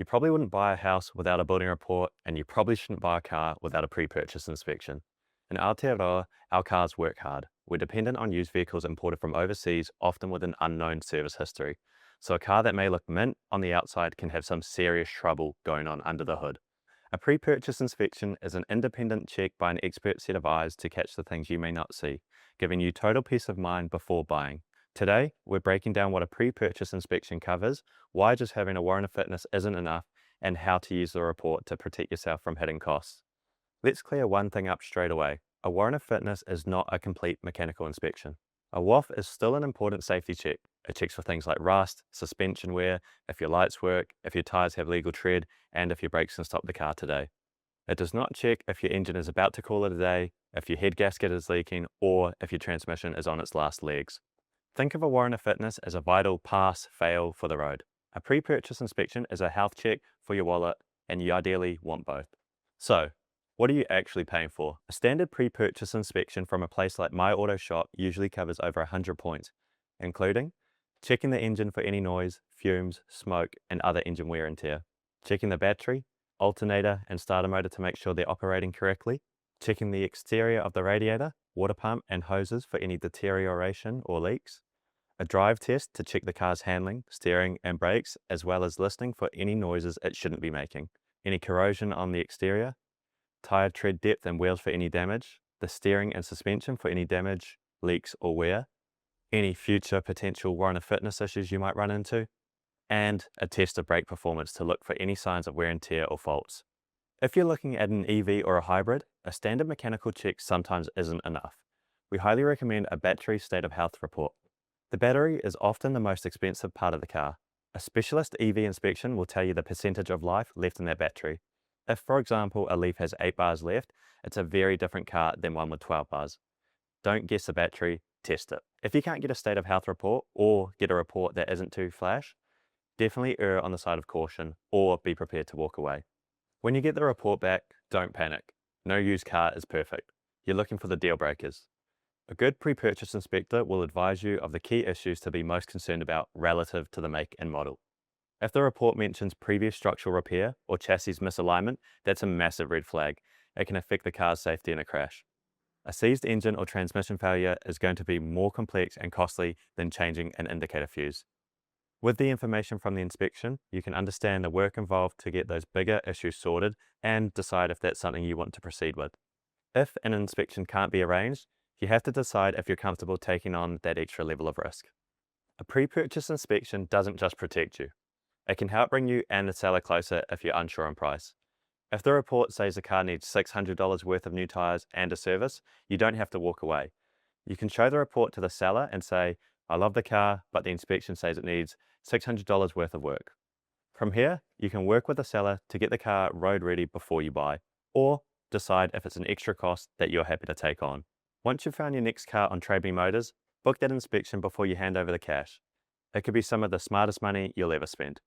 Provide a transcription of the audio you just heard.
You probably wouldn't buy a house without a building report, and you probably shouldn't buy a car without a pre-purchase inspection. In Aotearoa, our cars work hard. We're dependent on used vehicles imported from overseas, often with an unknown service history. So a car that may look mint on the outside can have some serious trouble going on under the hood. A pre-purchase inspection is an independent check by an expert set of eyes to catch the things you may not see, giving you total peace of mind before buying. Today, we're breaking down what a pre-purchase inspection covers, why just having a warrant of fitness isn't enough, and how to use the report to protect yourself from hitting costs. Let's clear one thing up straight away. A warrant of fitness is not a complete mechanical inspection. A WOF is still an important safety check. It checks for things like rust, suspension wear, if your lights work, if your tires have legal tread, and if your brakes can stop the car today. It does not check if your engine is about to call it a day, if your head gasket is leaking, or if your transmission is on its last legs. Think of a warrant of fitness as a vital pass-fail for the road. A pre-purchase inspection is a health check for your wallet, and you ideally want both. So, what are you actually paying for? A standard pre-purchase inspection from a place like My Auto Shop usually covers over 100 points, including checking the engine for any noise, fumes, smoke, and other engine wear and tear, checking the battery, alternator, and starter motor to make sure they're operating correctly, checking the exterior of the radiator, water pump, and hoses for any deterioration or leaks, a drive test to check the car's handling, steering, and brakes, as well as listening for any noises it shouldn't be making, any corrosion on the exterior, tire tread depth and wheels for any damage, the steering and suspension for any damage, leaks, or wear, any future potential warrant of fitness issues you might run into, and a test of brake performance to look for any signs of wear and tear or faults. If you're looking at an EV or a hybrid, a standard mechanical check sometimes isn't enough. We highly recommend a battery state of health report. The battery is often the most expensive part of the car. A specialist EV inspection will tell you the percentage of life left in that battery. If, for example, a Leaf has 8 bars left, it's a very different car than one with 12 bars. Don't guess the battery, test it. If you can't get a state of health report or get a report that isn't too flash, definitely err on the side of caution or be prepared to walk away. When you get the report back, don't panic. No used car is perfect. You're looking for the deal breakers. A good pre-purchase inspector will advise you of the key issues to be most concerned about relative to the make and model. If the report mentions previous structural repair or chassis misalignment, that's a massive red flag. It can affect the car's safety in a crash. A seized engine or transmission failure is going to be more complex and costly than changing an indicator fuse. With the information from the inspection, you can understand the work involved to get those bigger issues sorted and decide if that's something you want to proceed with. If an inspection can't be arranged, you have to decide if you're comfortable taking on that extra level of risk. A pre-purchase inspection doesn't just protect you. It can help bring you and the seller closer if you're unsure on price. If the report says the car needs $600 worth of new tires and a service, you don't have to walk away. You can show the report to the seller and say, I love the car, but the inspection says it needs $600 worth of work. From here, you can work with the seller to get the car road ready before you buy, or decide if it's an extra cost that you're happy to take on. Once you've found your next car on Trade Me Motors, book that inspection before you hand over the cash. It could be some of the smartest money you'll ever spend.